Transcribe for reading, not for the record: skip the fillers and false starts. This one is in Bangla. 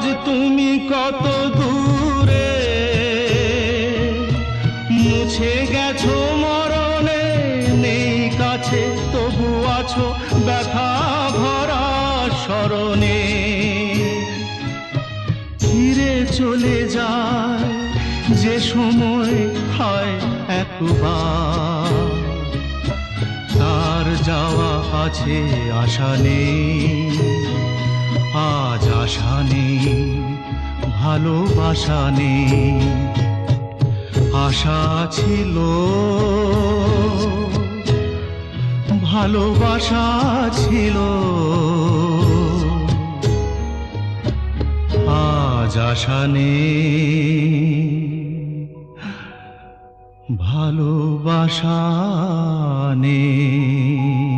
আজ তুমি কত দূরে, মুছে গেছো মরণে, নেই কাছে তবু আছো ব্যথা ভরা স্মরণে। ফিরে চলে যায় যে সময় হয় একবার, তার যাওয়া আছে আশা নেই, আজ আশা নেই, ভালোবাসা নেই। আশা ছিল, ভালোবাসা ছিল, আজ আশা নেই, ভালোবাসা নেই।